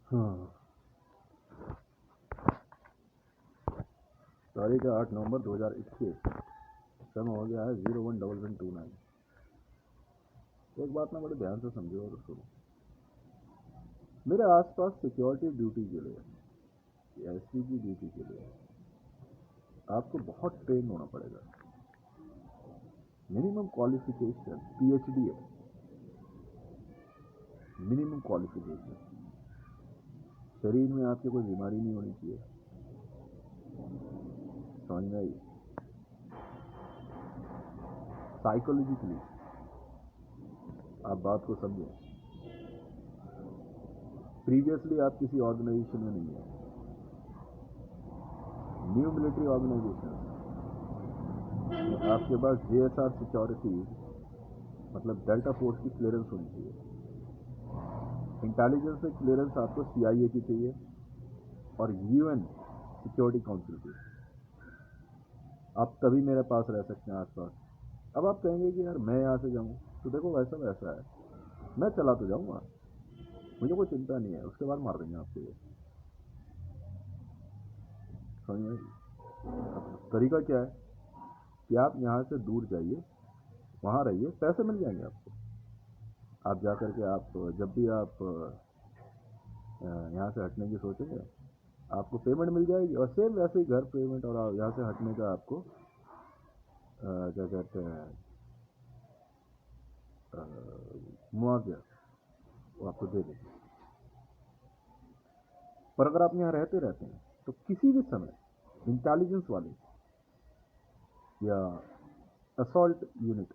हाँ, तारीख है 8 नवंबर 2021। समय हो गया है 011129। एक बात ना बड़े ध्यान से समझो और सुनो। मेरे आसपास सिक्योरिटी ड्यूटी के लिए या एसपीजी ड्यूटी के लिए आपको बहुत ट्रेन होना पड़ेगा। मिनिमम क्वालिफिकेशन पीएचडी है। Minimum qualification. शरीर में आपके कोई बीमारी नहीं होनी चाहिए। समझ में आई? साइकोलॉजिकली आप बात को समझें। प्रीवियसली आप किसी ऑर्गेनाइजेशन में नहीं है। न्यू मिलिट्री ऑर्गेनाइजेशन आपके पास जेएसआर सिक्योरिटी मतलब डेल्टा फोर्स की क्लियरेंस होनी चाहिए। इंटेलिजेंस से क्लियरेंस आपको सीआईए की चाहिए और यूएन सिक्योरिटी काउंसिल की। आप तभी मेरे पास रह सकते हैं आसपास। अब आप कहेंगे कि यार मैं यहाँ से जाऊँ, तो देखो वैसा वैसा है, मैं चला तो जाऊँगा, मुझे कोई चिंता नहीं है, उसके बाद मार देंगे आपको ये। समझ में? अब तरीका क्या है कि आप यहाँ से दूर जाइए, वहाँ रहिए, पैसे मिल जाएंगे आपको। आप जा करके आप जब भी आप यहाँ से हटने की सोचेंगे आपको पेमेंट मिल जाएगी, और सेम वैसे ही घर पेमेंट और यहाँ से हटने का आपको क्या कहते हैं मुआवजा वो आपको दे देंगे। पर अगर आप यहाँ रहते रहते हैं तो किसी भी समय इंटेलिजेंस वाले या असॉल्ट यूनिट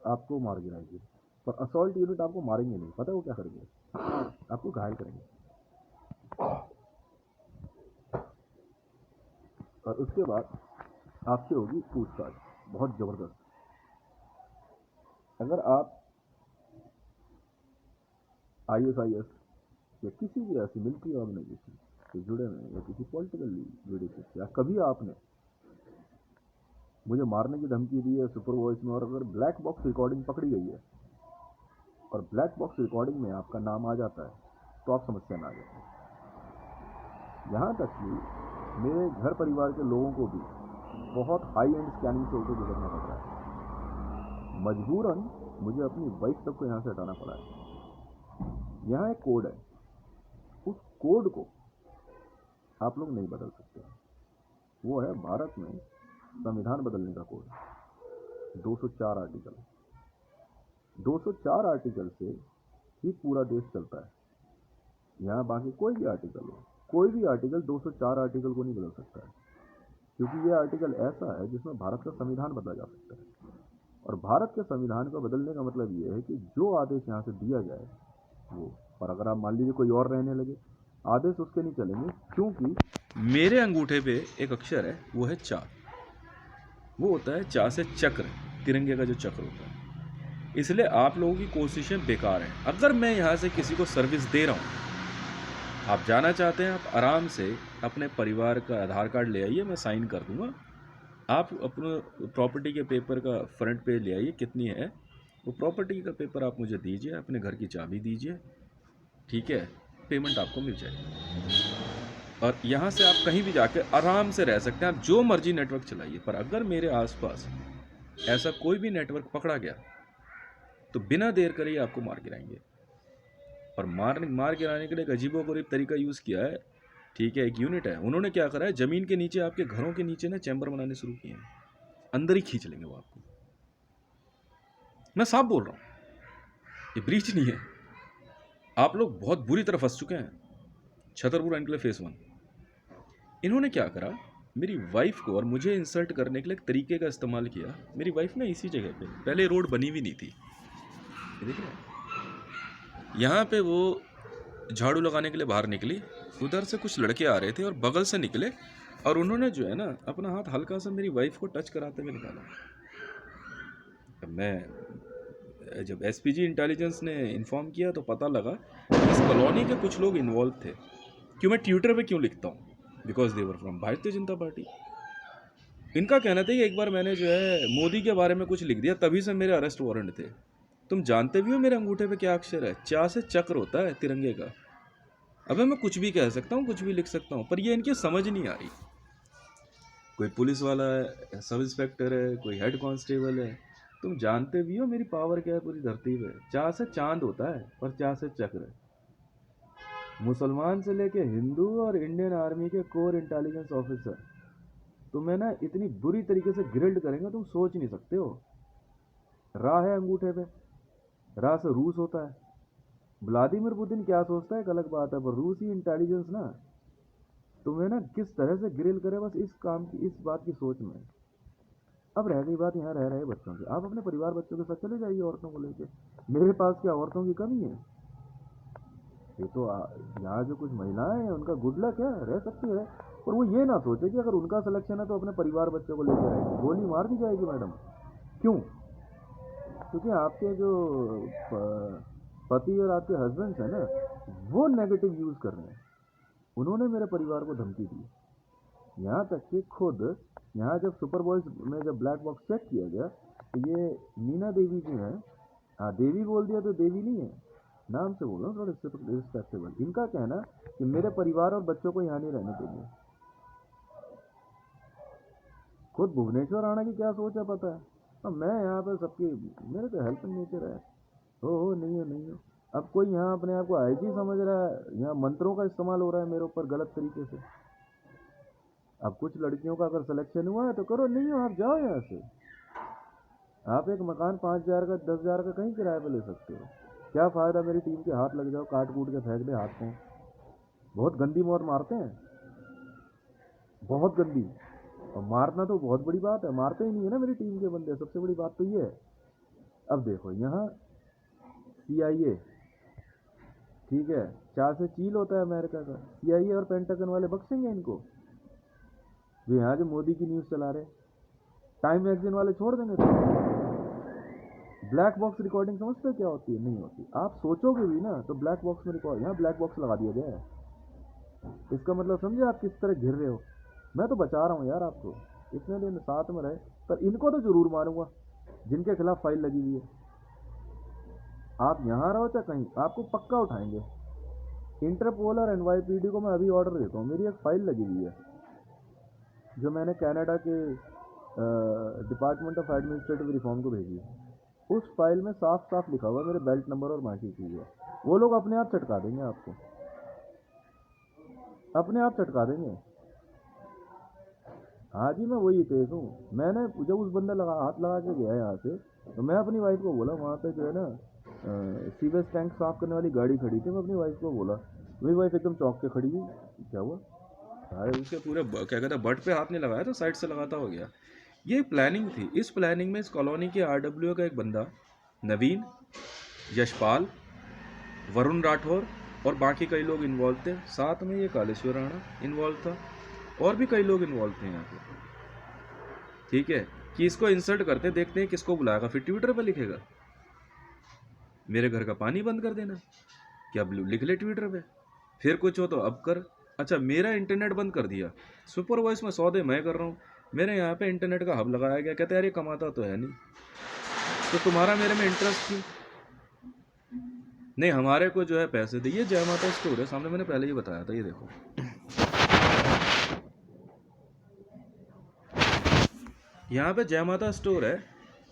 आपको मार गिराएगी। पर असॉल्ट यूनिट आपको मारेंगे नहीं, पता है वो क्या करेंगे? आपको घायल करेंगे। और उसके बाद आपसे होगी पूछताछ बहुत ज़बरदस्त। अगर आप आईएसआईएस या किसी भी ऐसी मिलिट्री ऑर्गेनाइजेशन से जुड़े हुए हैं या किसी पॉलिटिकल लीडरशिप या कभी आपने मुझे मारने की धमकी दी है सुपर वॉइस में, और अगर ब्लैक बॉक्स रिकॉर्डिंग पकड़ी गई है और ब्लैक बॉक्स रिकॉर्डिंग में आपका नाम आ जाता है, तो आप समस्या में आ जाते हैं। यहाँ तक कि मेरे घर परिवार के लोगों को भी बहुत हाई एंड स्कैनिंग से होकर गुजरना पड़ रहा है। मजबूरन मुझे अपनी वाइफ तक को यहाँ से हटाना पड़ा है। यहाँ एक कोड है, उस कोड को आप लोग नहीं बदल सकते। वो है भारत में संविधान बदलने का कोड, 204 आर्टिकल। 204 आर्टिकल से ही पूरा देश चलता है। यहाँ बाकी कोई भी आर्टिकल हो, कोई भी आर्टिकल 204 आर्टिकल को नहीं बदल सकता है, क्योंकि ये आर्टिकल ऐसा है जिसमें भारत का संविधान बदला जा सकता है। और भारत के संविधान को बदलने का मतलब ये है कि जो आदेश यहाँ से दिया जाए वो, और अगर आप मान लीजिए कोई और रहने लगे, आदेश उसके नहीं चलेंगे, क्योंकि मेरे अंगूठे पे एक अक्षर है, वो है चा। वो होता है चा से चक्र, तिरंगे का जो चक्र होता है। इसलिए आप लोगों की कोशिशें बेकार हैं। अगर मैं यहाँ से किसी को सर्विस दे रहा हूँ, आप जाना चाहते हैं, आप आराम से अपने परिवार का आधार कार्ड ले आइए, मैं साइन कर दूंगा। आप अपने प्रॉपर्टी के पेपर का फ्रंट पे ले आइए, कितनी है वो प्रॉपर्टी का पेपर आप मुझे दीजिए, अपने घर की चाबी दीजिए, ठीक है, पेमेंट आपको मिल जाएगी। और यहाँ से आप कहीं भी जाके आराम से रह सकते हैं, आप जो मर्जी नेटवर्क चलाइए। पर अगर मेरे आसपास ऐसा कोई भी नेटवर्क पकड़ा गया तो बिना देर करे ही आपको मार गिराएंगे। और मार गिराने के लिए एक अजीबोगरीब तरीका यूज़ किया है, ठीक है। एक यूनिट है, उन्होंने क्या करा है, ज़मीन के नीचे आपके घरों के नीचे ना चैम्बर बनाने शुरू किए हैं, अंदर ही खींच लेंगे वो आपको। मैं साफ बोल रहा हूँ, ये ब्रीच नहीं है। आप लोग बहुत बुरी तरह फंस चुके हैं। छतरपुर एनक्लेव फेस 1, इन्होंने क्या करा, मेरी वाइफ को और मुझे इंसल्ट करने के लिए एक तरीके का इस्तेमाल किया। मेरी वाइफ ना इसी जगह पे, पहले रोड बनी हुई नहीं थी, देख रहे हैं, यहाँ पे वो झाड़ू लगाने के लिए बाहर निकली, उधर से कुछ लड़के आ रहे थे और बगल से निकले, और उन्होंने जो है ना अपना हाथ हल्का सा मेरी वाइफ को टच कराते हुए निकाला। जब एसपीजी इंटेलिजेंस ने इन्फॉर्म किया तो पता लगा कि इस कॉलोनी के कुछ लोग इन्वॉल्व थे। क्यों मैं ट्विटर पे क्यों लिखता हूँ, because they were from Bharatiya Janata party. इनका कहना था कि एक बार मैंने जो है मोदी के बारे में कुछ लिख दिया, तभी से मेरे अरेस्ट वारंट थे। तुम जानते भी हो मेरे अंगूठे पे क्या अक्षर है? चा से चक्र होता है, तिरंगे का। अबे मैं कुछ भी कह सकता हूँ, कुछ भी लिख सकता हूँ, पर ये इनकी समझ नहीं आ रही। कोई पुलिस वाला है, सब इंस्पेक्टर है, कोई हेड कांस्टेबल है। तुम जानते भी हो मेरी पावर क्या है पूरी धरती पे। चा से चांद होता है पर चा से चक्र। मुसलमान से लेके हिंदू और इंडियन आर्मी के कोर इंटेलिजेंस ऑफिसर तुम्हें ना इतनी बुरी तरीके से ग्रिल्ड करेंगे तुम सोच नहीं सकते हो। रा है अंगूठे पे, रा से रूस होता है। व्लादिमीर पुतिन क्या सोचता है एक अलग बात है, पर रूसी इंटेलिजेंस ना तुम्हें ना किस तरह से ग्रिल करे बस इस काम की, इस बात की सोच में। अब रह गई बात यहाँ रह रहे बच्चों की, आप अपने परिवार बच्चों के साथ चले जाइए औरतों को लेके। मेरे पास क्या औरतों की कमी है? ये तो यहाँ जो कुछ महिलाएं हैं उनका गुड लक है, रह सकती है। और वो ये ना सोचे कि अगर उनका सिलेक्शन है तो अपने परिवार बच्चों को लेकर आएगी, गोली मार दी जाएगी मैडम। क्यों? क्योंकि आपके जो पति और आपके हस्बैंड है ना, वो नेगेटिव यूज़ कर रहे हैं। उन्होंने मेरे परिवार को धमकी दी। यहाँ तक कि खुद यहाँ जब सुपर बॉयज में जब ब्लैक बॉक्स चेक किया गया तो ये मीना देवी जो है, हाँ देवी बोल दिया तो देवी नहीं है, नाम से बोल रहा हूँ थोड़ा रिस्पेक्टेबल। इनका कहना कि मेरे परिवार और बच्चों को यहाँ नहीं रहने देंगे। खुद भुवनेश्वर आना की क्या सोच है पता है? अब मैं यहाँ पे सबकी, मेरे तो हेल्पिंग नेचर है, हो नहीं हो नहीं हो। अब कोई यहाँ अपने आप को आईजी समझ रहा है, यहाँ मंत्रों का इस्तेमाल हो रहा है मेरे ऊपर गलत तरीके से। अब कुछ लड़कियों का अगर सिलेक्शन हुआ है तो करो, नहीं हो आप जाओ यहाँ से। आप एक मकान 5,000 का 10,000 का कहीं किराए पे ले सकते हो। क्या फ़ायदा मेरी टीम के हाथ लग जाओ, काट कूट के फेंक दे हाथ को। बहुत गंदी मौत मारते हैं, बहुत गंदी। और मारना तो बहुत बड़ी बात है, मारते ही नहीं है ना मेरी टीम के बंदे, सबसे बड़ी बात तो ये है। अब देखो यहाँ CIA, ठीक है, चार से चील होता है अमेरिका का, CIA और पेंटागन वाले बख्शेंगे इनको? जो यहाँ जो मोदी की न्यूज़ चला रहे, टाइम मैगजीन वाले छोड़ देंगे तो? ब्लैक बॉक्स रिकॉर्डिंग समझते हो क्या होती है? नहीं होती। आप सोचोगे भी ना तो ब्लैक बॉक्स में रिकॉर्ड, यहाँ ब्लैक बॉक्स लगा दिया गया है। इसका मतलब समझे आप किस तरह घिर रहे हो। मैं तो बचा रहा हूँ यार आपको, इतने दिन साथ में रहे, पर इनको तो जरूर मारूंगा जिनके खिलाफ फाइल लगी हुई है। आप यहाँ रहो चाहे कहीं, आपको पक्का उठाएंगे। इंटरपोल और NYPD को मैं अभी ऑर्डर देता हूँ, मेरी एक फाइल लगी हुई है जो मैंने कनाडा के डिपार्टमेंट ऑफ एडमिनिस्ट्रेटिव रिफॉर्म को भेजी है। उस फाइल में साफ साफ लिखा हुआ मेरे बेल्ट नंबर और मार्की की है। वो लोग अपने आप चटका देंगे आपको, अपने आप चटका देंगे। हाँ जी मैं वही तेज हूँ। मैंने जब उस बंदे हाथ लगा के गया यहाँ से, तो मैं अपनी वाइफ को बोला, वहाँ पे जो है ना सीवेज टैंक साफ करने वाली गाड़ी खड़ी थी, मैं अपनी वाइफ को बोला, मेरी वाइफ एकदम चौंक के खड़ी हुई, क्या हुआ? अरे उसके पूरे क्या कहते हैं बट पे हाथ नहीं लगाया तो साइड से लगाता हो गया। ये प्लानिंग थी। इस प्लानिंग में इस कॉलोनी के RWO का एक बंदा नवीन, यशपाल, वरुण राठौर और बाकी कई लोग इन्वॉल्व थे। साथ में ये कालेश्वर राणा इन्वॉल्व था और भी कई लोग इन्वॉल्व थे यहाँ पे। ठीक है, कि इसको इंसर्ट करते देखते हैं किसको बुलाएगा, फिर ट्विटर पे लिखेगा मेरे घर का पानी बंद कर देना, क्या लिख ले ट्विटर पे, फिर कुछ हो तो अब कर। अच्छा मेरा इंटरनेट बंद कर दिया, सुपर वॉइस में सौदे मैं कर रहा हूँ, मेरे यहाँ पे इंटरनेट का हब लगाया गया, कहते यार ये कमाता तो है नहीं, तो तुम्हारा मेरे में इंटरेस्ट क्यों? नहीं हमारे को जो है पैसे दे। ये जय माता स्टोर है सामने, मैंने पहले ही बताया था, ये देखो यहाँ पे जय माता स्टोर है।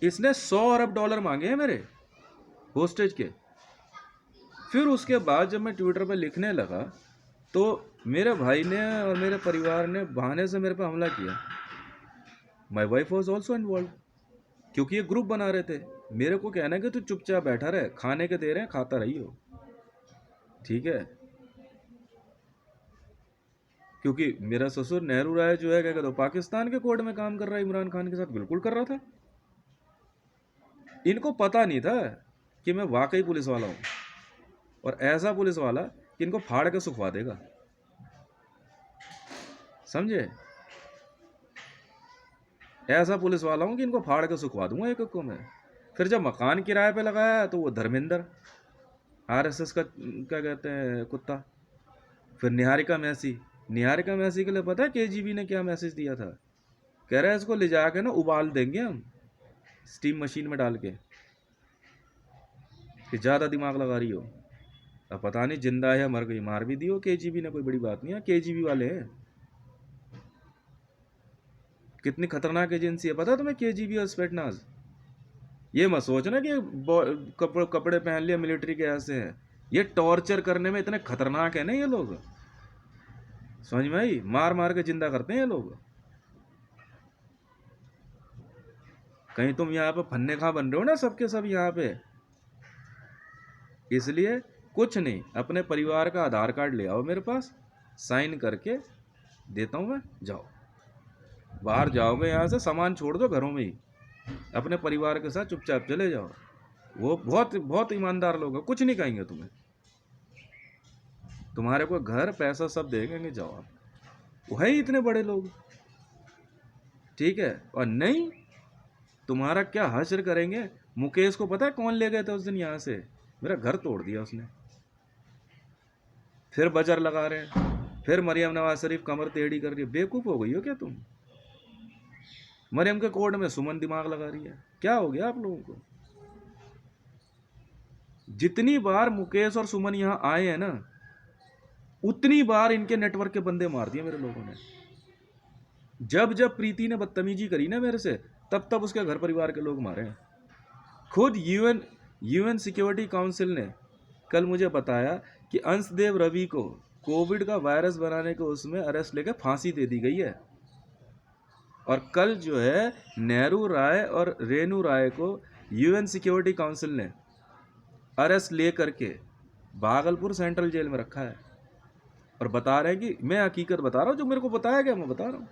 इसने 100 अरब डॉलर मांगे हैं मेरे होस्टेज के। फिर उसके बाद जब मैं ट्विटर पे लिखने लगा तो मेरे भाई ने और मेरे परिवार ने बहाने से मेरे पे हमला किया। My wife was also involve, क्योंकि ये ग्रुप बना रहे थे। मेरे को कहना है कि तू चुपचाप बैठा रहे, खाने के दे रहे हैं खाता रही हो, ठीक है। क्योंकि मेरा ससुर नेहरू राय जो है क्या कहते हो पाकिस्तान के कोर्ट में काम कर रहा है, इमरान खान के साथ बिल्कुल कर रहा था। इनको पता नहीं था कि मैं वाकई पुलिस वाला हूँ, और ऐसा पुलिस वाला कि इनको फाड़ के सुखवा देगा, समझे? ऐसा पुलिस वाला हूँ कि इनको फाड़ के सुखवा दूंगा एक एक को मैं। फिर जब मकान किराए पे लगाया तो वो धर्मेंद्र RSS का क्या कहते हैं कुत्ता। फिर निहारिका मैसी के लिए पता है KGB ने क्या मैसेज दिया था? कह रहा है इसको ले जाके ना उबाल देंगे हम स्टीम मशीन में डाल के, कि ज़्यादा दिमाग लगा रही हो। अब पता नहीं जिंदा है या मर गई, मार भी दी हो केजीबी ने, कोई बड़ी बात नहीं है। केजीबी वाले हैं, कितनी खतरनाक एजेंसी है पता है तुम्हें केजीबी और स्पेटनाज। ये मत सोचना कि कपड़े पहन लिए मिलिट्री के ऐसे हैं, ये टॉर्चर करने में इतने खतरनाक है ना ये लोग, समझ में आई, मार मार के जिंदा करते हैं ये लोग। कहीं तुम यहाँ पे फन्ने खा बन रहे हो ना सबके सब यहाँ पे, इसलिए कुछ नहीं, अपने परिवार का आधार कार्ड ले आओ मेरे पास, साइन करके देता हूँ मैं, जाओ बाहर जाओगे यहाँ से, सामान छोड़ दो घरों में ही, अपने परिवार के साथ चुपचाप चले जाओ। वो बहुत बहुत ईमानदार लोग हैं, कुछ नहीं कहेंगे तुम्हें, तुम्हारे को घर पैसा सब देंगे, जाओ आप, वो है ही इतने बड़े लोग, ठीक है। और नहीं तुम्हारा क्या हश्र करेंगे। मुकेश को पता है कौन ले गए थे उस दिन यहाँ से, मेरा घर तोड़ दिया उसने, फिर बजर लगा रहे हैं, फिर मरियम नवाज शरीफ कमर टेढ़ी कर रही है। बेवकूफ़ हो गई हो क्या तुम? मरियम के कोर्ट में सुमन दिमाग लगा रही है, क्या हो गया आप लोगों को? जितनी बार मुकेश और सुमन यहाँ आए हैं ना, उतनी बार इनके नेटवर्क के बंदे मार दिए मेरे लोगों ने। जब जब प्रीति ने बदतमीजी करी ना मेरे से, तब तब उसके घर परिवार के लोग मारे हैं। खुद यूएन सिक्योरिटी काउंसिल ने कल मुझे बताया कि अंशदेव रवि को कोविड का वायरस बनाने को उसमें अरेस्ट लेकर फांसी दे दी गई है। और कल जो है नेहरू राय और रेणु राय को यूएन सिक्योरिटी काउंसिल ने अरेस्ट ले करके भागलपुर सेंट्रल जेल में रखा है। और बता रहे हैं कि मैं हकीकत बता रहा हूँ, जो मेरे को बताया गया मैं बता रहा हूँ,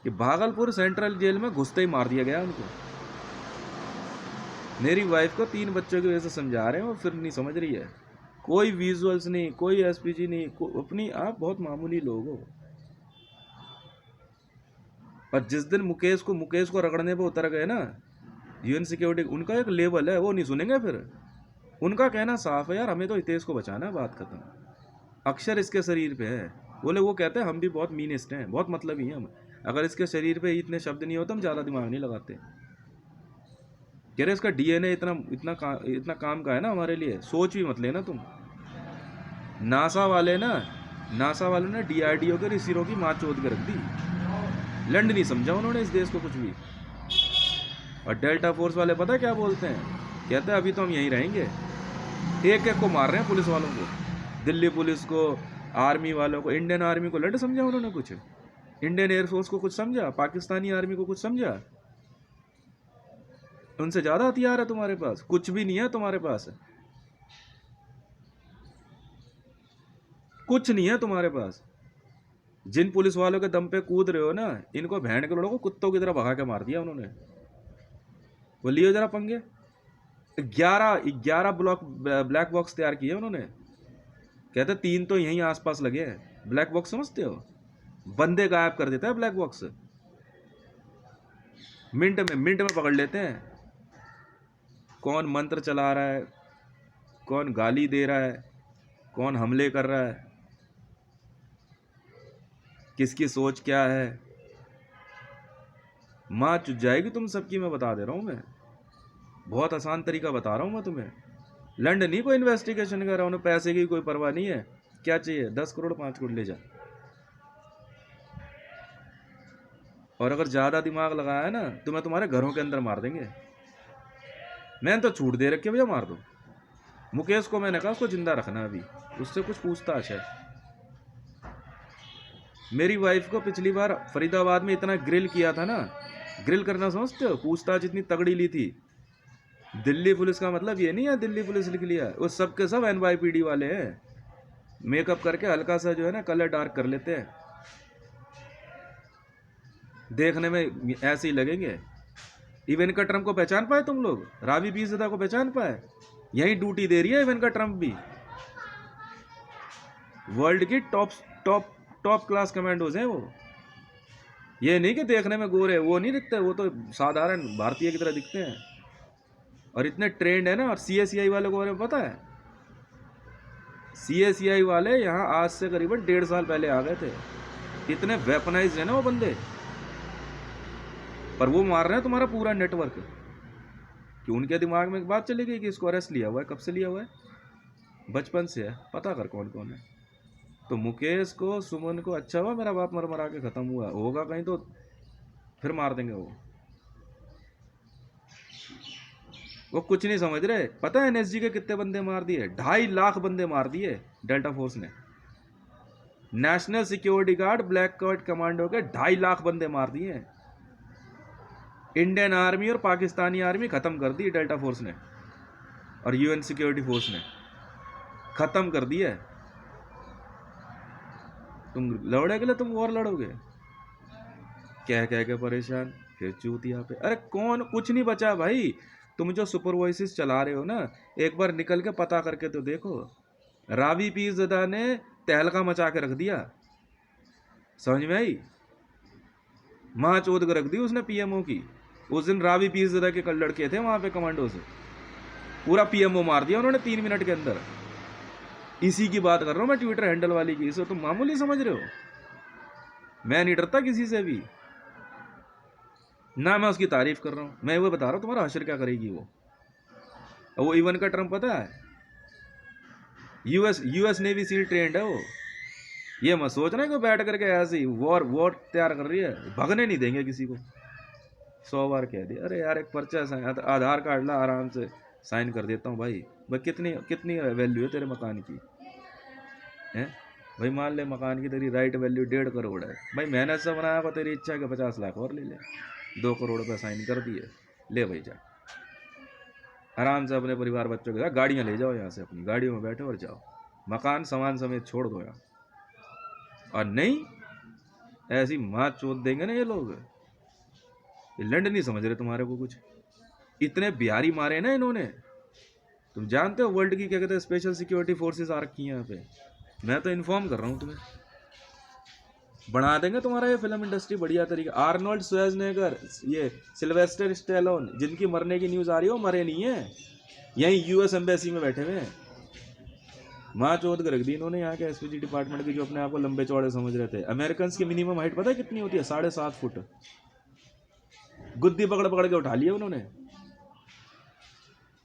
कि भागलपुर सेंट्रल जेल में घुसते ही मार दिया गया उनको। मेरी वाइफ को 3 बच्चों की वजह से समझा रहे हैं, वो फिर नहीं समझ रही है। कोई विजुअल्स नहीं, कोई एसपीजी नहीं, अपनी आप बहुत मामूली लोग हो। और जिस दिन मुकेश को रगड़ने पे उतर गए ना यूएन सिक्योरिटी, उनका एक लेवल है, वो नहीं सुनेंगे फिर। उनका कहना साफ है, यार हमें तो हितेश को बचाना है, बात खत्म। अक्षर इसके शरीर पे है, बोले वो कहते हैं हम भी बहुत मीनिस्ट हैं, बहुत मतलबी हैं हम, अगर इसके शरीर पे इतने शब्द नहीं होते हम ज़्यादा दिमाग नहीं लगाते। कह रहे इसका डीएनए इतना काम का है ना हमारे लिए, सोच भी मत लेना तुम। नासा वाले ने डीआरडीओ के रिसीवरों की माँ चोद के रख दी, लंड नहीं समझा उन्होंने इस देश को कुछ भी। और डेल्टा फोर्स वाले पता क्या बोलते हैं, कहते हैं अभी तो हम यहीं रहेंगे। एक एक को मार रहे हैं, पुलिस वालों को, दिल्ली पुलिस को, आर्मी वालों को। इंडियन आर्मी को लंड समझा उन्होंने कुछ, इंडियन एयरफोर्स को कुछ समझा, पाकिस्तानी आर्मी को कुछ समझा? उनसे ज़्यादा हथियार है तुम्हारे पास, कुछ भी नहीं है तुम्हारे पास, कुछ नहीं है तुम्हारे पास। जिन पुलिस वालों के दम पे कूद रहे हो ना, इनको भैंड के लोगों को कुत्तों की तरह भगा के मार दिया उन्होंने। वो लियो जरा पंगे, 11 ब्लैक बॉक्स तैयार किए उन्होंने। कहते 3 तो यहीं आसपास लगे हैं। ब्लैक बॉक्स समझते हो, बंदे गायब कर देता है ब्लैक बॉक्स, मिनट में पकड़ लेते हैं। कौन मंत्र चला रहा है, कौन गाली दे रहा है, कौन हमले कर रहा है, किसकी सोच क्या है, माँ चुट जाएगी तुम सबकी। मैं बता दे रहा हूँ, मैं बहुत आसान तरीका बता रहा हूँ मैं तुम्हें। लंड नहीं कोई इन्वेस्टिगेशन कर रहा हूँ, उन्हें पैसे की कोई परवाह नहीं है। क्या चाहिए, 10 करोड़ 5 करोड़ ले जा। और अगर ज़्यादा दिमाग लगाया ना तो मैं तुम्हारे घरों के अंदर मार देंगे। मैंने तो छूट दे रखी है, भैया मार दो। मुकेश को मैंने कहा उसको जिंदा रखना, अभी उससे कुछ पूछताछ है। मेरी वाइफ को पिछली बार फरीदाबाद में इतना ग्रिल किया था ना, ग्रिल करना समझते हो, पूछताछ इतनी तगड़ी ली थी। दिल्ली पुलिस का मतलब ये नहीं है दिल्ली पुलिस लिख लिया, वो सब के सब NYPD वाले हैं, मेकअप करके हल्का सा जो है ना कलर डार्क कर लेते हैं, देखने में ऐसे ही लगेंगे। इवेंका ट्रम्प को पहचान पाए तुम लोग, रावी पीज़दा को पहचान पाए? यही ड्यूटी दे रही है इवेंका ट्रम्प भी। वर्ल्ड की टॉप क्लास कमांडोज हैं वो। ये नहीं कि देखने में गोरे, वो नहीं दिखते, वो तो साधारण भारतीय की तरह दिखते हैं और इतने ट्रेंड है ना। और CSCI वाले को पता है, CSCI वाले यहाँ आज से करीबन 1.5 साल पहले आ गए थे। इतने वेपनाइज्ड है ना वो बंदे, पर वो मार रहे हैं तुम्हारा पूरा नेटवर्क। कि उनके दिमाग में एक बात चली गई कि इसको अरेस्ट लिया हुआ है, कब से लिया हुआ है, बचपन से है, पता कर कौन कौन है। तो मुकेश को, सुमन को, अच्छा हुआ मेरा बाप मर मरा के खत्म हुआ, होगा कहीं तो फिर मार देंगे वो कुछ नहीं समझ रहे। पता है एनएसजी के कितने बंदे मार दिए? 2.5 लाख बंदे मार दिए डेल्टा फोर्स ने। National security guard, black card commando के 2.5 लाख बंदे मार दिए। इंडियन आर्मी और पाकिस्तानी आर्मी खत्म कर दी डेल्टा फोर्स ने, और यूएन सिक्योरिटी फोर्स ने खत्म कर दिया। तुम लड़ने के लिए तुम और लड़ोगे, कह के परेशान, फिर चूतिया पे। अरे कौन, कुछ नहीं बचा भाई। तुम जो सुपर वॉइसेस चला रहे हो ना, एक बार निकल के पता करके तो देखो। रावी पीरज़दा ने तहलका मचा के रख दिया, समझ में आई? माँ चोद कर रख दी उसने पीएमओ की। उस दिन रावी पीरज़दा के कल लड़के थे वहां पे कमांडो से, पूरा पीएमओ मार दिया उन्होंने 3 मिनट के अंदर। इसी की बात कर रहा हूं मैं, ट्विटर हैंडल वाली की। इसे तुम मामूली समझ रहे हो? मैं नहीं डरता किसी से भी ना, मैं उसकी तारीफ कर रहा हूं। मैं वो बता रहा हूं तुम्हारा हशर क्या करेगी वो इवन का ट्रम्प पता है, यूएस नेवी सील ट्रेंड है वो। ये मत सोचना कि बैठ करके ऐसे ही वॉर तैयार कर रही है, भगने नहीं देंगे किसी को। 100 बार कह दिया। अरे यार एक पर्चा आधार कार्ड ला, आराम से साइन कर देता हूँ भाई। कितनी कितनी वैल्यू है तेरे मकान की? है भाई, मान ले मकान की तेरी राइट वैल्यू 1.5 करोड़ है भाई, मेहनत से बनाया को तेरी इच्छा के 50 लाख और ले ले, 2 करोड़ रुपये साइन कर दिए, ले भाई जा आराम से अपने परिवार बच्चों के साथ गाड़ियाँ ले जाओ यहाँ से, अपनी गाड़ियों में बैठो और जाओ, मकान सामान समेत छोड़ दो यहाँ। और नहीं ऐसी माँ चोद देंगे ना ये लोग। ये लंड नहीं समझ रहे तुम्हारे को कुछ, इतने बिहारी मारे ना इन्होंने। तुम जानते हो वर्ल्ड की क्या कहते हैं स्पेशल सिक्योरिटी फोर्सेस आ रखी हैं यहाँ पे। मैं तो इन्फॉर्म कर रहा हूँ तुम्हें, बना देंगे तुम्हारा ये फिल्म इंडस्ट्री बढ़िया तरीके। आर्नोल्ड श्वार्ज़नेगर, ये सिल्वेस्टर स्टैलोन, जिनकी मरने की न्यूज़ आ रही हो, मरे नहीं है, यहीं यूएस एम्बेसी में बैठे हुए हैं। माँ चोद कर रख दी इन्होंने यहाँ के एसपीजी डिपार्टमेंट के, जो अपने आप को लंबे चौड़े समझ रहे थे। अमेरिकन की मिनिमम हाइट पता है कितनी होती है? 7.5 फुट। गुद्दी पकड़ पकड़ के उठा लिया उन्होंने।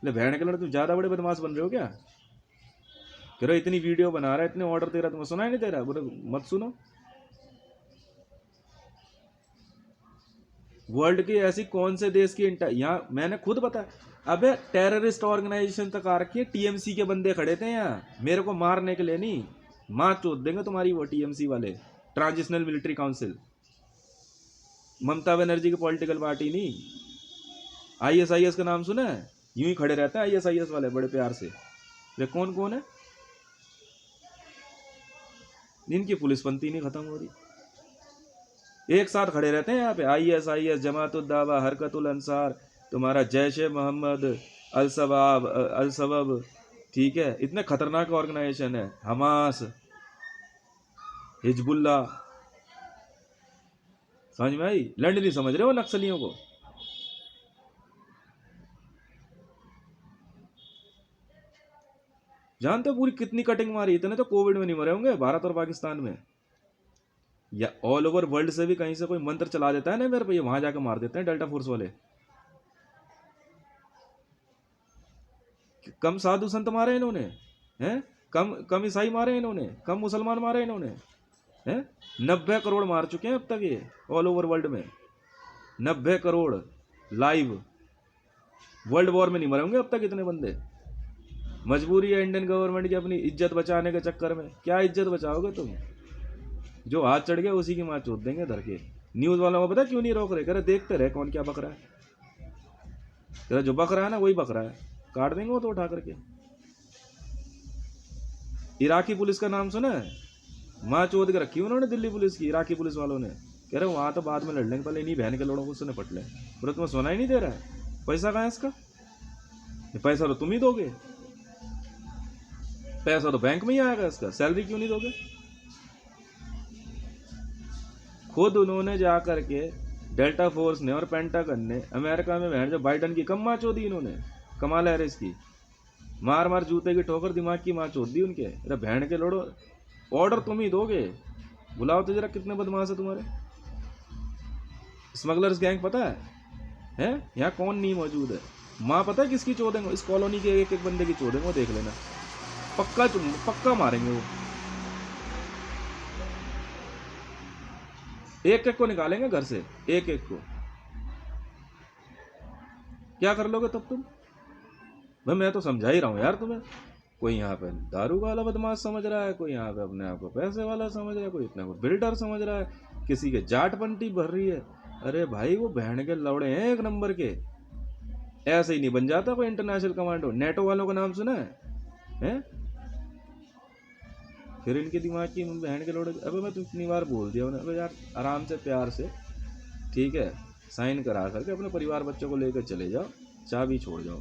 ले बहन के लड़े, तुम ज्यादा बड़े बदमाश बन रहे हो क्या? कह रहे इतनी वीडियो बना रहा है, इतने ऑर्डर दे रहा, तुम्हें सुना ही नहीं दे रहा? बोले मत सुनो। वर्ल्ड की ऐसी कौन से देश की यहाँ मैंने खुद बताया, अबे टेररिस्ट ऑर्गेनाइजेशन तक आ रखी है, टीएमसी के बंदे खड़े थे यहाँ मेरे को मारने के लिए। नहीं, मार चोद देंगे तुम्हारी वो टीएमसी वाले, transitional military council, Mamata Banerjee की पॉलिटिकल पार्टी नहीं। आईएसआईएस का नाम सुना है? यूं ही खड़े रहते हैं आईएसआईएस वाले बड़े प्यार से। वे कौन कौन है? इनकी पुलिस पंक्ति नहीं खत्म हो रही, एक साथ खड़े रहते हैं यहाँ पे। आईएसआईएस, जमातुल दावा, हरकतुल अंसार, तुम्हारा जैश ए मोहम्मद, अल सबब, ठीक है, इतने खतरनाक ऑर्गेनाइजेशन है। हमास, हिजबुल्ला, समझ में आई? लंड नहीं समझ रहे हो नक्सलियों को। जानते हो पूरी कितनी कटिंग मारी? इतने तो कोविड में नहीं मरे होंगे भारत और पाकिस्तान में, या ऑल ओवर वर्ल्ड से भी कहीं से कोई मंत्र चला देता है ना मेरे पे, वहां जाकर मार देते हैं डेल्टा फोर्स वाले। कम साधु संत मारे इन्होंने हैं? कम ईसाई मारे इन्होंने? कम मुसलमान मारे इन्होंने हैं? 90 करोड़ मार चुके हैं अब तक ये ऑल ओवर वर्ल्ड में। 90 करोड़ लाइव। वर्ल्ड वॉर में नहीं मरे होंगे अब तक इतने बंदे। मजबूरी है इंडियन गवर्नमेंट की अपनी इज्जत बचाने के चक्कर में। क्या इज्जत बचाओगे तुम? जो हाथ चढ़ गया उसी की माँ चोद देंगे धर के। न्यूज वालों को पता क्यों नहीं रोक रहे? कह रहे देखते रहे कौन क्या बक रहा है। कह रहे जो बक रहा है ना वही बक रहा है, काट देंगे वो तो उठा करके। इराकी पुलिस का नाम सुना है? माँ चोद के रखी उन्होंने दिल्ली पुलिस की, इराकी पुलिस वालों ने। कह रहे वहां तो बाद में लड़ लेंगे, पहले इन्हीं बहन के लोगों को उसने पट ले। बोले तुम्हें सोना ही नहीं दे रहा है? पैसा कहाँ है इसका? पैसा तो तुम ही दोगे, पैसा तो बैंक में ही आएगा इसका, सैलरी क्यों नहीं दोगे? खुद उन्होंने जा करके डेल्टा फोर्स ने और पेंटागन ने अमेरिका में बहन जो बाइडन की कम माँ चोदी इन्होंने, कमाल हैरिस की मार मार जूते की ठोकर दिमाग की माँ चोद दी उनके। अरे बहन के लोड़ो, ऑर्डर तुम ही दोगे। बुलाओ तो जरा कितने बदमाश है तुम्हारे स्मगलर्स गैंग। पता है यहाँ कौन नहीं मौजूद है? माँ पता है किसकी चोदेंगे? इस कॉलोनी के एक एक बंदे की चोदेंगे, देख लेना। पक्का मारेंगे वो। एक एक को निकालेंगे घर से, एक एक को। क्या कर लोगे तब तुम? भाई मैं तो समझा ही रहा हूँ यार तुम्हें। कोई यहाँ पे दारू वाला बदमाश समझ रहा है, कोई यहाँ पे अपने आप को पैसे वाला समझ रहा है, कोई इतना को बिल्डर समझ रहा है, किसी के जाट पंटी भर रही है। अरे भाई वो बहन के लौड़े हैं एक नंबर के। ऐसे ही नहीं बन जाता कोई इंटरनेशनल कमांडो। नेटो वालों का नाम सुना है? फिर इनके दिमाग की बहन के लौड़े। अबे मैं तो इतनी बार बोल दिया उन्हें, अबे यार आराम से प्यार से, ठीक है, साइन करा करके अपने परिवार बच्चों को लेकर चले जाओ, चाबी छोड़ जाओ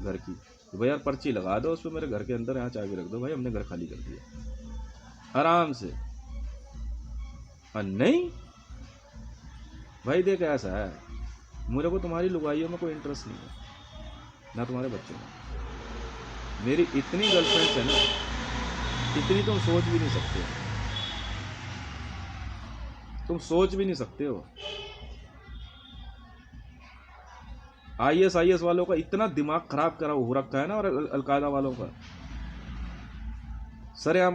घर की। तो भाई यार पर्ची लगा दो उस पर, मेरे घर के अंदर यहाँ चाबी रख दो, भाई हमने घर खाली कर दिया, आराम से। और नहीं भाई देख ऐसा है, मेरे को तुम्हारी लुगाइयों में कोई इंटरेस्ट नहीं है, ना तुम्हारे बच्चों में। मेरी इतनी गर्लफ्रेंड्स है ना, इतनी तुम सोच भी नहीं सकते हो, तुम सोच भी नहीं सकते हो। IS वालों का इतना दिमाग खराब करा हो रखा है ना, और अलकायदा वालों का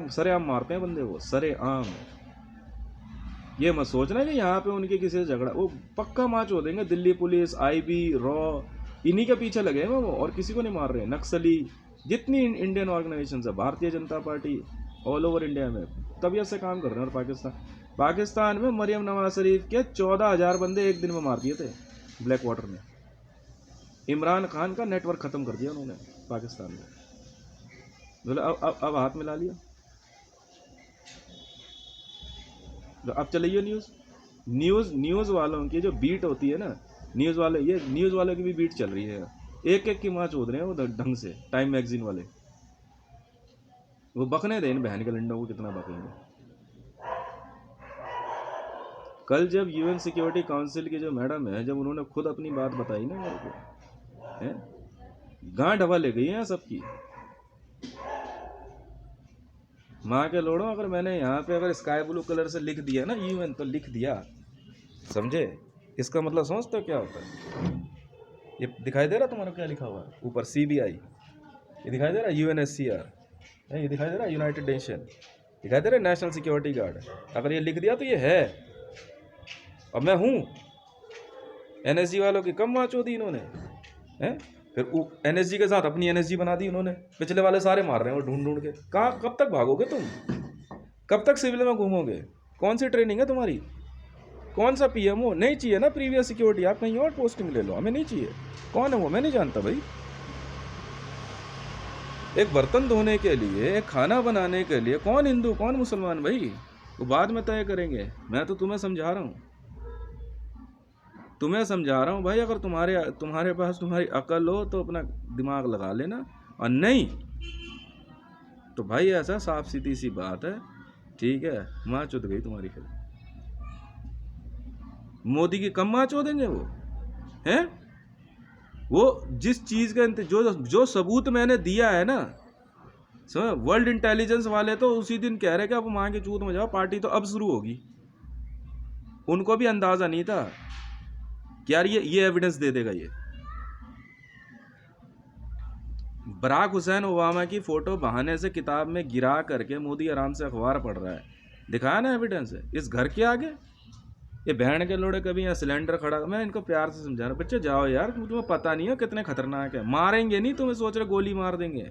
सरेआम मारते हैं बंदे को, सरेआम। ये मत सोचना कि यहाँ पे उनके किसी से झगड़ा, वो पक्का माच हो देंगे। दिल्ली पुलिस, IB, रॉ, इन्हीं के पीछे लगे हैं वो, और किसी को नहीं मार रहे। नक्सली, जितनी इंडियन ऑर्गेनाइजेशन है, Bharatiya Janata party all over India में तबीयत से काम कर रहे हैं। और पाकिस्तान में मरियम नवाज शरीफ के 14,000 बंदे एक दिन में मार दिए थे ब्लैक वाटर में। इमरान खान का नेटवर्क खत्म कर दिया उन्होंने पाकिस्तान में। बोले अब हाथ मिला लिया, तो अब चलिए न्यूज़ वालों की जो बीट होती है ना, न्यूज़ वालों की भी बीट चल रही है। एक एक की माँ चोद रहे हैं वो ढंग से। टाइम मैगजीन वाले वो बकने दें इन बहन के लंडों को, कितना बकेंगे। कल जब UN सिक्योरिटी काउंसिल की जो मैडम है, जब उन्होंने खुद अपनी बात बताई ना मेरे को, गांठ हवा ले गई है सबकी। माँ के लोड़ो, अगर मैंने यहाँ पे अगर स्काई ब्लू कलर से लिख दिया ना UN, तो लिख दिया, समझे? इसका मतलब समझते हो क्या होता है? ये दिखाई दे रहा तुम्हारा क्या लिखा हुआ है ऊपर? CBI, ये दिखाई दे रहा है UNSCR, ये दिखाई दे रहा है यूनाइटेड नेशन, दिखाई दे रहा है नेशनल सिक्योरिटी गार्ड। अगर ये लिख दिया तो ये है। अब मैं हूँ, NSG वालों की कम माच होती इन्होंने, हैं? फिर NSG के साथ अपनी NSG बना दी उन्होंने। पिछले वाले सारे मार रहे हैं वो ढूंढ के। कहाँ, कब तक भागोगे तुम? कब तक सिविल में घूमोगे? कौन सी ट्रेनिंग है तुम्हारी? कौन सा PMO? नहीं चाहिए ना प्रीवियस सिक्योरिटी, आप कहीं और पोस्टिंग ले लो, हमें नहीं चाहिए। कौन है वो? मैं नहीं जानता भाई। एक बर्तन धोने के लिए, एक खाना बनाने के लिए कौन हिंदू कौन मुसलमान भाई, वो बाद में तय करेंगे। मैं तो तुम्हें समझा रहा हूँ, भाई। अगर तुम्हारे पास तुम्हारी अकल हो तो अपना दिमाग लगा लेना, और नहीं तो भाई ऐसा साफ सीधी सी बात है, ठीक है, माँ चुद गई तुम्हारी। फिर मोदी की कम माँ चोदेंगे वो, हैं? वो जिस चीज का जो सबूत मैंने दिया है ना, वर्ल्ड इंटेलिजेंस वाले तो उसी दिन कह रहे कि आप माँ की चूत में जाओ, पार्टी तो अब शुरू होगी। उनको भी अंदाजा नहीं था कि यार ये एविडेंस दे देगा। ये बराक हुसैन ओबामा की फोटो बहाने से किताब में गिरा करके मोदी आराम से अखबार पढ़ रहा है, दिखाया ना एविडेंस है इस घर के आगे। ये बहन के लोड़े कभी यहाँ सिलेंडर खड़ा, मैं इनको प्यार से समझा रहा हूँ, बच्चे जाओ यार, तुम्हें पता नहीं है कितने खतरनाक है। मारेंगे नहीं तुम्हें, सोच रहे गोली मार देंगे।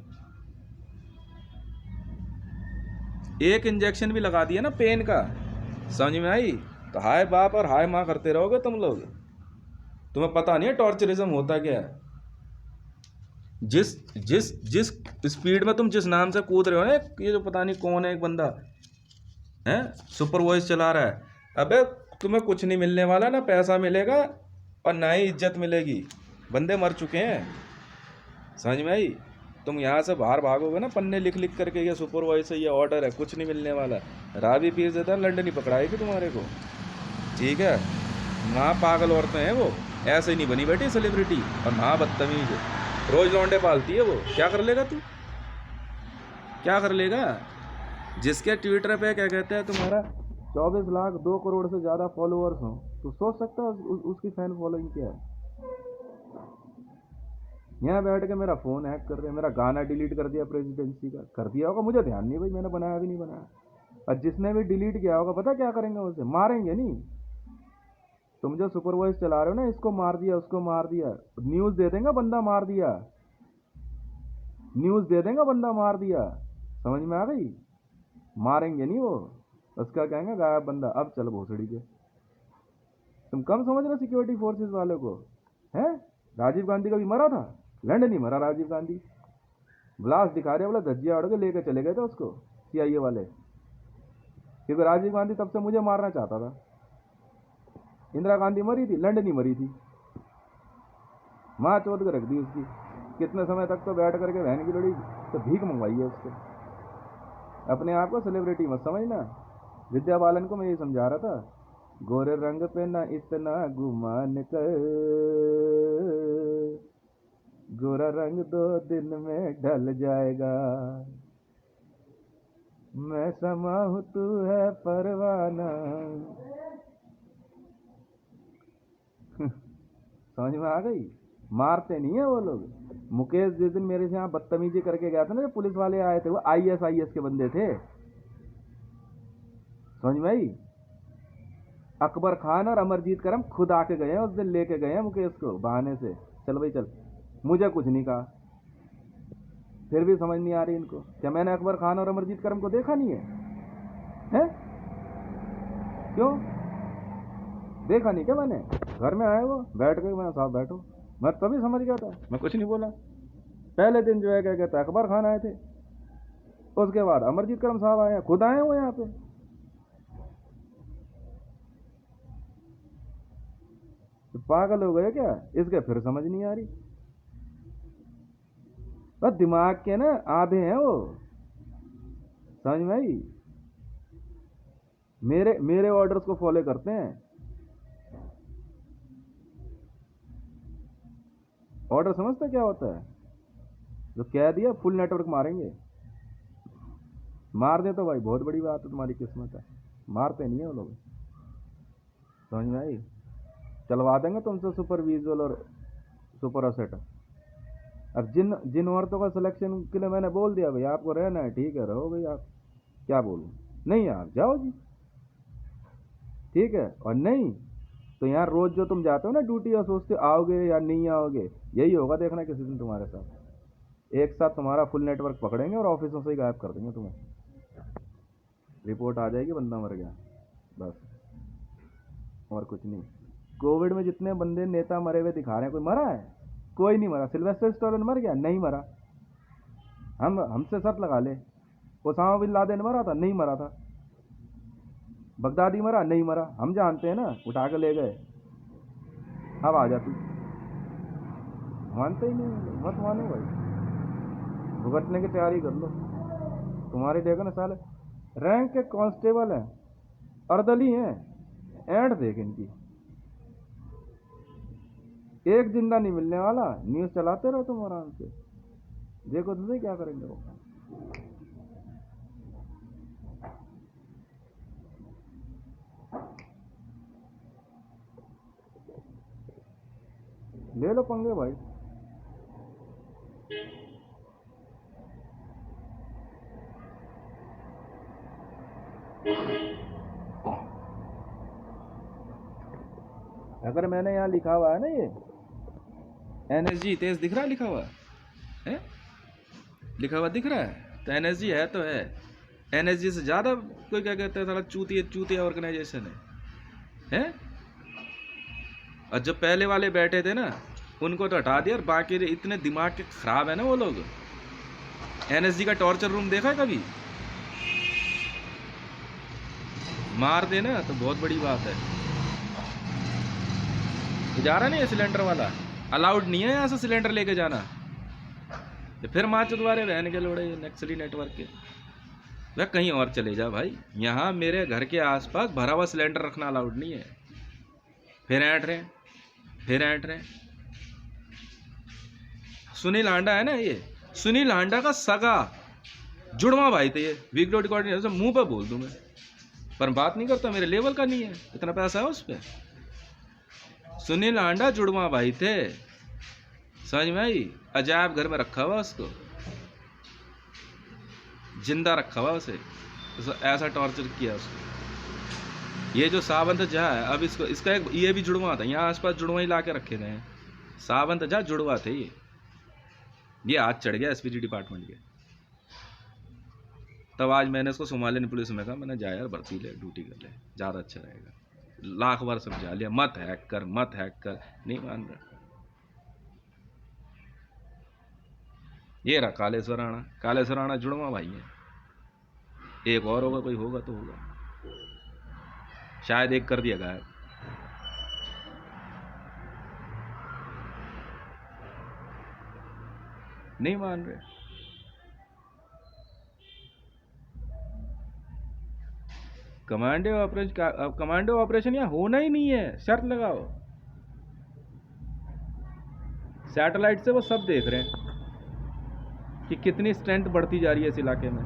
एक इंजेक्शन भी लगा दिया ना पेन का, समझ में आई? तो हाय बाप और हाय माँ करते रहोगे तुम लोग। तुम्हें पता नहीं है टॉर्चरिज्म होता क्या है। जिस स्पीड में तुम जिस नाम से कूद रहे हो ना, ये जो पता नहीं कौन है एक बंदा है, सुपर वॉइस चला रहा है, अबे तुम्हें कुछ नहीं मिलने वाला, ना पैसा मिलेगा और ना ही इज्जत मिलेगी। बंदे मर चुके हैं, समझ में आई? तुम यहाँ से बाहर भागोगे ना, पन्ने लिख लिख करके ये सुपर वॉइस है, ये ऑर्डर है, कुछ नहीं मिलने वाला। रावी पीर देता लंडन ही पकड़ाएगी तुम्हारे को, ठीक है? माँ पागल औरतें हैं वो, ऐसे ही नहीं बनी बैठी सेलिब्रिटी, और माँ बदतमीज है, रोज लौंडे पालती है वो। क्या कर लेगा तू, क्या कर लेगा? जिसके ट्विटर पे क्या कहते हैं तुम्हारा 24 लाख 2 करोड़ से ज़्यादा फॉलोअर्स हो, तो सोच सकता है उसकी फैन फॉलोइंग क्या है। यहाँ बैठ के मेरा फ़ोन हैक कर रहे हैं, मेरा गाना डिलीट कर दिया प्रेसिडेंसी का, कर दिया होगा, मुझे ध्यान नहीं भाई, मैंने बनाया भी नहीं बनाया। और जिसने भी डिलीट किया होगा पता क्या करेंगे उसे, मारेंगे नहीं। तुम जो सुपर वॉइस चला रहे हो ना, इसको मार दिया उसको मार दिया, न्यूज़ दे देंगे बंदा मार दिया, न्यूज़ दे देंगे बंदा मार दिया, समझ में आ गई? मारेंगे नहीं वो, उसका कहेंगे गायब बंदा, अब चल भोसड़ी के। तुम कम समझ रहे हो सिक्योरिटी फोर्सेस वालों को, हैं? राजीव गांधी का भी मरा था, लंड नहीं मरा राजीव गांधी, ब्लास्ट दिखा रहे बोला धज्जिया उड़ के लेके चले गए थे उसको CIA वाले, क्योंकि राजीव गांधी तब से मुझे मारना चाहता था। इंदिरा गांधी मरी थी, लंड नहीं मरी थी, माँ चोद के रख दी उसकी, कितने समय तक तो बैठ करके बहन की लड़ी तो भीख मंगवाई है उससे। अपने आप को सेलिब्रिटी मत समझना। विद्या बालन को मैं ये समझा रहा था, गोरे रंग पे ना इतना गुमान कर, गोरा रंग 2 दिन में ढल जाएगा, मैं समा हूँ तू है परवाना। समझ में आ गई? मारते नहीं है वो लोग। मुकेश जिस दिन मेरे से यहाँ बदतमीजी करके गया था ना, जो पुलिस वाले आए थे, वो IS के बंदे थे, समझ में आई? अकबर खान और अमरजीत करम खुद आके गए हैं उस दिन, लेके गए हैं मुकेश को बहाने से, चल भाई चल, मुझे कुछ नहीं कहा। फिर भी समझ नहीं आ रही इनको, क्या मैंने अकबर खान और अमरजीत करम को देखा नहीं है? हैं? क्यों देखा नहीं क्या मैंने? घर में आए वो बैठ के, मैं साहब बैठो, मैं तभी समझ गया था, मैं कुछ नहीं बोला। पहले दिन जो है क्या कहते हैं, अकबर खान आए थे, उसके बाद अमरजीत करम साहब आए, खुद आए वो यहाँ पे। तो पागल हो गए क्या इसके? फिर समझ नहीं आ रही। बस दिमाग के ना आधे हैं वो, समझ में आई? मेरे ऑर्डर्स को फॉलो करते हैं। ऑर्डर समझते क्या होता है? जो कह दिया फुल नेटवर्क मारेंगे, मार दे तो भाई बहुत बड़ी बात है, तुम्हारी किस्मत है। मारते नहीं है वो लोग, समझ में आई? चलवा देंगे तुमसे सुपर विजुअल और सुपर असेट। अब जिन औरतों का सिलेक्शन के लिए मैंने बोल दिया भाई आपको रहना है, ठीक है रहो भाई, आप क्या बोलूं, नहीं आप जाओ जी, ठीक है। और नहीं तो यहाँ रोज जो तुम जाते हो ना ड्यूटी, और सोचते आओगे या नहीं आओगे, यही होगा देखना किसी दिन तुम्हारे साथ। एक साथ तुम्हारा फुल नेटवर्क पकड़ेंगे और ऑफिसों से ही गायब कर देंगे तुम्हें, रिपोर्ट आ जाएगी बंदा मर गया, बस और कुछ नहीं। कोविड में जितने बंदे नेता मरे हुए दिखा रहे हैं, कोई मरा है? कोई नहीं मरा। सिल्वेस्टर स्टैलोन मर गया? नहीं मरा। हमसे शर्त लगा ले, ओसामा बिन लादेन मरा था? नहीं मरा था। बगदादी मरा? नहीं मरा। हम जानते हैं ना, उठा के ले गए। अब आ जा तू, मानते ही नहीं, मत मानो भाई, भुगतने की तैयारी कर लो। तुम्हारी देखो ना साले रैंक के कांस्टेबल हैं, अर्दली हैं, ऐंठ देख इनकी, एक जिंदा नहीं मिलने वाला। न्यूज़ चलाते रहो तुम आराम से, देखो तुझे क्या करेंगे वो। ले लो पंगे भाई। अगर मैंने यहाँ लिखा हुआ है ना, ये NSG तेज दिख रहा है, लिखा हुआ है, लिखा हुआ दिख रहा है, तो NSG है तो है। NSG से ज़्यादा कोई क्या कहता है साला चूतिया ऑर्गेनाइजेशन है? और जो पहले वाले बैठे थे ना, उनको तो हटा दिया, और बाकी इतने दिमाग के खराब है ना वो लोग। NSG का टॉर्चर रूम देखा है कभी? मार देना तो बहुत बड़ी बात है। जा रहा नहीं है सिलेंडर वाला, अलाउड नहीं है यहाँ से सिलेंडर लेके जाना। तो फिर माँ चुदवारे बहन के लोड़े नक्सली नेटवर्क के, वह कहीं और चले जा भाई, यहाँ मेरे घर के आसपास भरा हुआ सिलेंडर रखना अलाउड नहीं है। फिर ऐंठ रहे। सुनील हांडा है ना, ये सुनील हांडा का सगा जुड़वा भाई थे ये, वीडियो रिकॉर्डिंग से मुंह पे बोल दूं मैं, पर बात नहीं करता, मेरे लेवल का नहीं है, इतना पैसा है उस पर। सुनील हांडा जुड़वा भाई थे, समझ में आई? अजायब घर में रखा हुआ उसको, जिंदा रखा हुआ उसे, ऐसा टॉर्चर किया उसको। ये जो सावंत झा है, अब इसको इसका एक ये भी जुड़वा था, यहाँ आसपास जुड़वा ही ला के रखे गए हैं। सावंत झा जुड़वा थे ये हाथ चढ़ गया एसपीजी डिपार्टमेंट के। तब आज मैंने इसको सोमालियन पुलिस में कहा, मैंने जा यार भर्ती ले, ड्यूटी कर ले, ज़्यादा अच्छा रहेगा। लाख बार समझा लिया, मत हैक कर, मत हैक कर, नहीं मान रहा। ये रहा कालेश्वर राणा। कालेश्वर राणा जुड़वा भाई है, एक और होगा, कोई होगा तो होगा, शायद एक कर दिया गायब। नहीं मान रहे। कमांडो ऑपरेशन यहाँ होना ही नहीं है, शर्त लगाओ। सैटेलाइट से वो सब देख रहे हैं कि कितनी स्ट्रेंथ बढ़ती जा रही है इस इलाके में,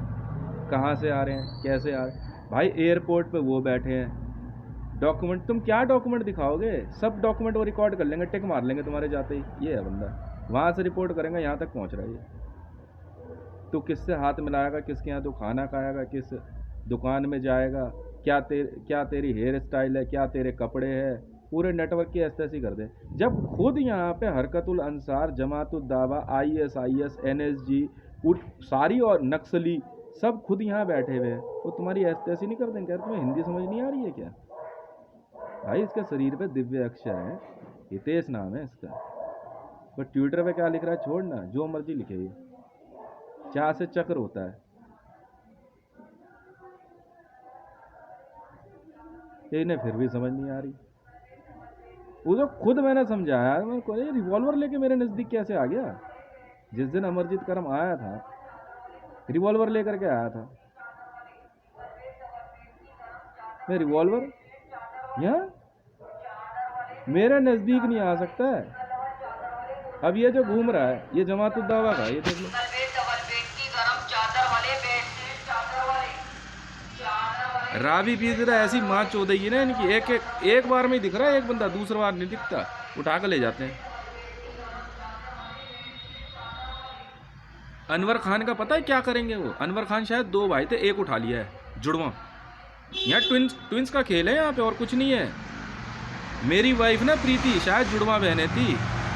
कहाँ से आ रहे हैं, कैसे आ रहे हैं। भाई एयरपोर्ट पे वो बैठे हैं, डॉक्यूमेंट, तुम क्या डॉक्यूमेंट दिखाओगे? सब डॉक्यूमेंट वो रिकॉर्ड कर लेंगे, टिक मार लेंगे तुम्हारे जाते ही। ये है बंदा, वहाँ से रिपोर्ट करेंगे, यहाँ तक पहुँच रहा है ये। तो किससे हाथ मिलाएगा, किसके यहाँ तो खाना खाएगा, किस दुकान में जाएगा, क्या तेरी हेयर स्टाइल है, क्या तेरे कपड़े हैं, पूरे नेटवर्क की ऐसी कर दे। जब खुद यहाँ पे हरकतुल अंसार, जमातुल दावा, ISIS, NSG, सारी और नक्सली सब खुद यहाँ बैठे हुए हैं, वो तुम्हारी ऐसी नहीं कर देंगे? तुम्हें हिंदी समझ नहीं आ रही है क्या? भाई इसके शरीर पे दिव्य अक्षर है, हितेश नाम है इसका, पर ट्विटर पे क्या लिख रहा है छोड़ना, जो मर्जी लिखे, ये चाह से चक्र होता है। इन्हें फिर भी समझ नहीं आ रही। वो तो खुद मैंने समझाया, मैं को रिवॉल्वर लेके मेरे नज़दीक कैसे आ गया? जिस दिन अमरजीत करम आया था, रिवॉल्वर लेकर के आया था। मैं रिवॉल्वर यहाँ मेरे नज़दीक नहीं आ सकता है। अब ये जो घूम रहा है, ये जमातुल दावा का, ये देख लो, रावी पी रहा है, ऐसी माँ चौदही ना इनकी। एक बार में ही दिख रहा है एक बंदा, दूसरा बार नहीं दिखता, उठा कर ले जाते हैं। अनवर खान का पता है क्या करेंगे वो? अनवर खान शायद 2 भाई थे, एक उठा लिया है जुड़वा। यहाँ ट्विंस का खेल है यहाँ पे, और कुछ नहीं है। मेरी वाइफ ना प्रीति, शायद जुड़वा बहनें थी,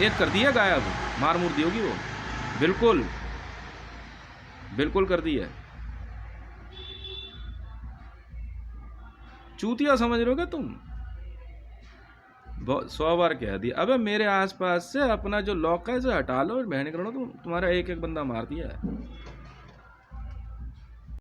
एक कर दिया गायब, मार मुर दी होगी वो। बिल्कुल कर दी है। चूतिया समझ रहे हो क्या तुम? 100 बार कह दिया। अबे मेरे आसपास से अपना जो लॉक है इसे हटा लो, बहन करो, तुम्हारा एक बंदा मार दिया है।